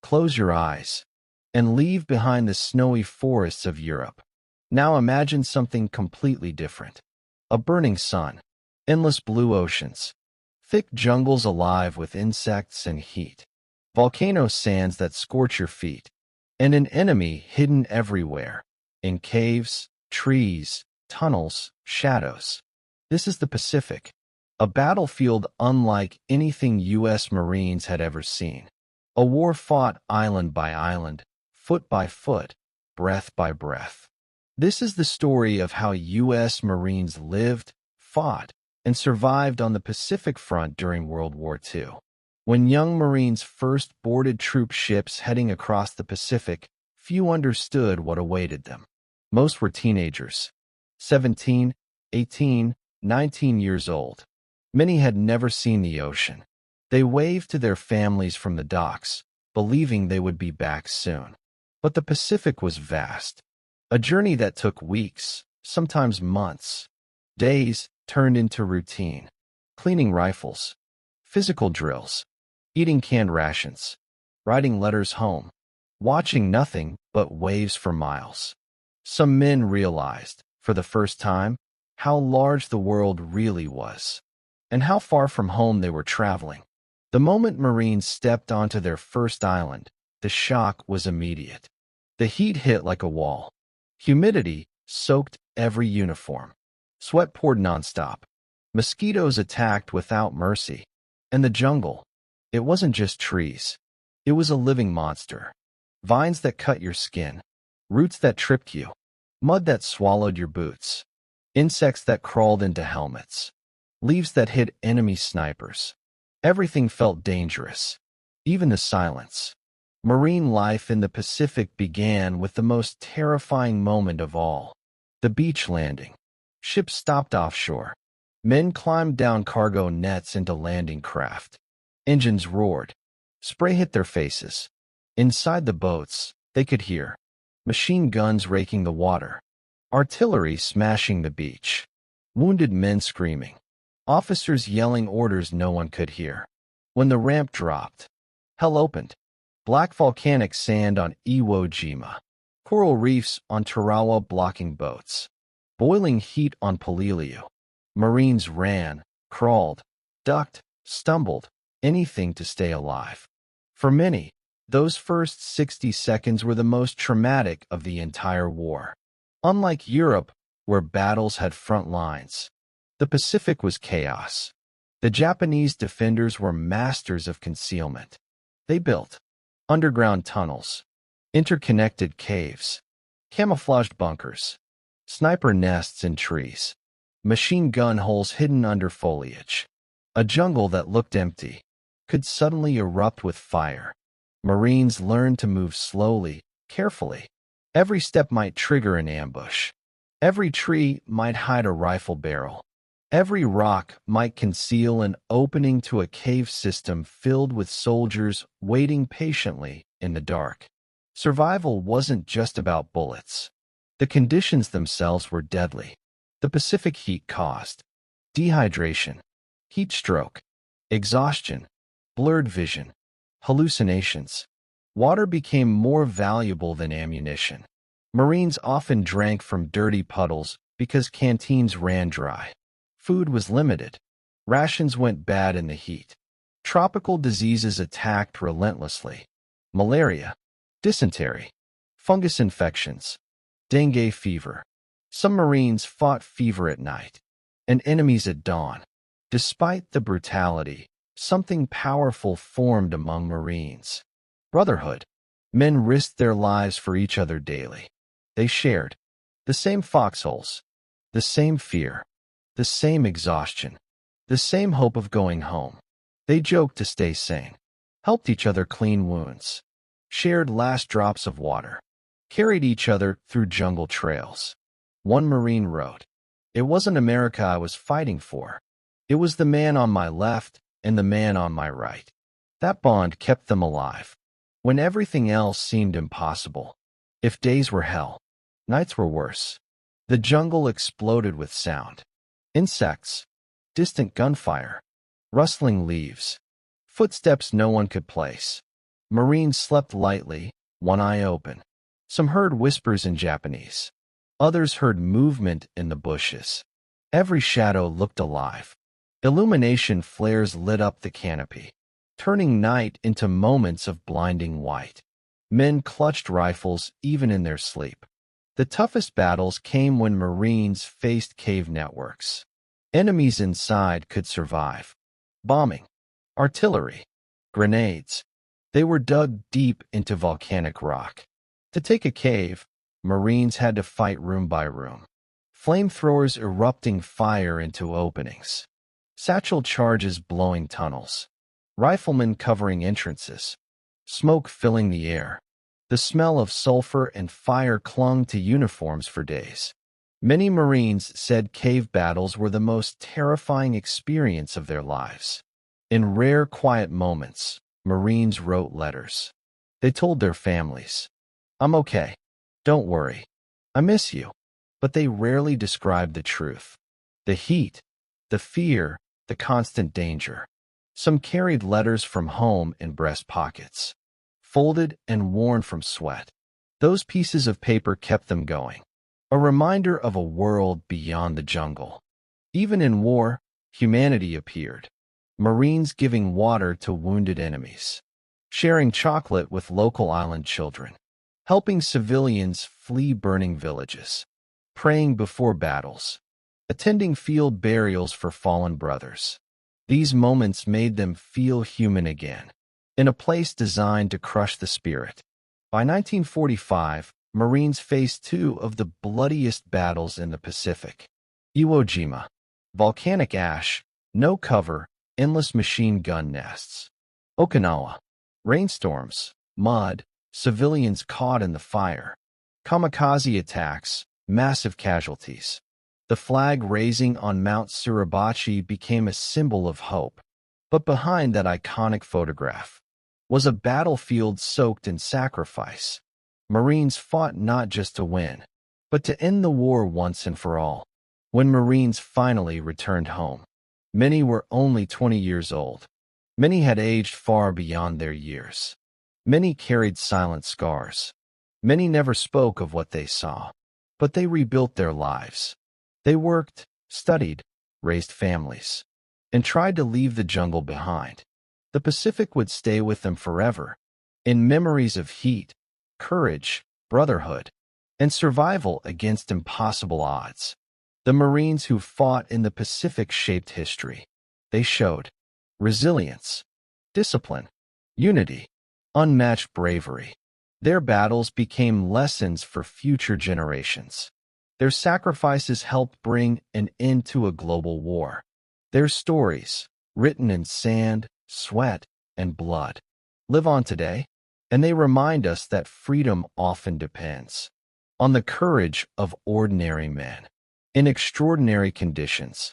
close your eyes, and leave behind the snowy forests of Europe. Now imagine something completely different. A burning sun, endless blue oceans, thick jungles alive with insects and heat, volcano sands that scorch your feet, and an enemy hidden everywhere, in caves, trees, tunnels, shadows. This is the Pacific, a battlefield unlike anything U.S. Marines had ever seen. A war fought island by island, foot by foot, breath by breath. This is the story of how U.S. Marines lived, fought, and survived on the Pacific Front during World War II. When young Marines first boarded troop ships heading across the Pacific, few understood what awaited them. Most were teenagers, 17, 18, 19 years old. Many had never seen the ocean. They waved to their families from the docks, believing they would be back soon. But the Pacific was vast. A journey that took weeks, sometimes months. Days turned into routine. Cleaning rifles, physical drills, eating canned rations, writing letters home, watching nothing but waves for miles. Some men realized, for the first time, how large the world really was, and how far from home they were traveling. The moment Marines stepped onto their first island, the shock was immediate. The heat hit like a wall. Humidity soaked every uniform. Sweat poured nonstop. Mosquitoes attacked without mercy. And the jungle, it wasn't just trees. It was a living monster. Vines that cut your skin, roots that tripped you, mud that swallowed your boots, insects that crawled into helmets, leaves that hit enemy snipers. Everything felt dangerous, even the silence. Marine life in the Pacific began with the most terrifying moment of all, the beach landing. Ships stopped offshore. Men climbed down cargo nets into landing craft. Engines roared. Spray hit their faces. Inside the boats, they could hear machine guns raking the water, artillery smashing the beach, wounded men screaming, officers yelling orders no one could hear. When the ramp dropped, hell opened. Black volcanic sand on Iwo Jima, coral reefs on Tarawa blocking boats, boiling heat on Peleliu. Marines ran, crawled, ducked, stumbled, anything to stay alive. For many, those first 60 seconds were the most traumatic of the entire war. Unlike Europe, where battles had front lines, the Pacific was chaos. The Japanese defenders were masters of concealment. They built underground tunnels, interconnected caves, camouflaged bunkers, sniper nests in trees, machine gun holes hidden under foliage. A jungle that looked empty could suddenly erupt with fire. Marines learned to move slowly, carefully. Every step might trigger an ambush. Every tree might hide a rifle barrel. Every rock might conceal an opening to a cave system filled with soldiers waiting patiently in the dark. Survival wasn't just about bullets. The conditions themselves were deadly. The Pacific heat caused dehydration, heat stroke, exhaustion, blurred vision, hallucinations. Water became more valuable than ammunition. Marines often drank from dirty puddles because canteens ran dry. Food was limited. Rations went bad in the heat. Tropical diseases attacked relentlessly. Malaria, dysentery, fungus infections, dengue fever. Some Marines fought fever at night and enemies at dawn. Despite the brutality, something powerful formed among Marines. Brotherhood. Men risked their lives for each other daily. They shared the same foxholes, the same fear, the same exhaustion, the same hope of going home. They joked to stay sane, helped each other clean wounds, shared last drops of water, carried each other through jungle trails. One Marine wrote, "It wasn't America I was fighting for. It was the man on my left and the man on my right." That bond kept them alive when everything else seemed impossible. If days were hell, nights were worse. The jungle exploded with sound. Insects, distant gunfire, rustling leaves, footsteps no one could place. Marines slept lightly, one eye open. Some heard whispers in Japanese. Others heard movement in the bushes. Every shadow looked alive. Illumination flares lit up the canopy, turning night into moments of blinding white. Men clutched rifles even in their sleep. The toughest battles came when Marines faced cave networks. Enemies inside could survive. Bombing, artillery, grenades. They were dug deep into volcanic rock. To take a cave, Marines had to fight room by room. Flamethrowers erupting fire into openings. Satchel charges blowing tunnels. Riflemen covering entrances. Smoke filling the air. The smell of sulfur and fire clung to uniforms for days. Many Marines said cave battles were the most terrifying experience of their lives. In rare, quiet moments, Marines wrote letters. They told their families, "I'm okay. Don't worry. I miss you." But they rarely described the truth. The heat, the fear, the constant danger. Some carried letters from home in breast pockets, folded and worn from sweat. Those pieces of paper kept them going, a reminder of a world beyond the jungle. Even in war, humanity appeared. Marines giving water to wounded enemies, sharing chocolate with local island children, helping civilians flee burning villages, praying before battles, attending field burials for fallen brothers. These moments made them feel human again, in a place designed to crush the spirit. By 1945, Marines faced two of the bloodiest battles in the Pacific. Iwo Jima, volcanic ash, no cover, endless machine gun nests. Okinawa, rainstorms, mud, civilians caught in the fire. Kamikaze attacks, massive casualties. The flag raising on Mount Suribachi became a symbol of hope. But behind that iconic photograph was a battlefield soaked in sacrifice. Marines fought not just to win, but to end the war once and for all. When Marines finally returned home, many were only 20 years old. Many had aged far beyond their years. Many carried silent scars. Many never spoke of what they saw, but they rebuilt their lives. They worked, studied, raised families, and tried to leave the jungle behind. The Pacific would stay with them forever, in memories of heat, courage, brotherhood, and survival against impossible odds. The Marines who fought in the Pacific shaped history. They showed resilience, discipline, unity, unmatched bravery. Their battles became lessons for future generations. Their sacrifices helped bring an end to a global war. Their stories, written in sand, sweat, and blood, live on today, and they remind us that freedom often depends on the courage of ordinary men in extraordinary conditions.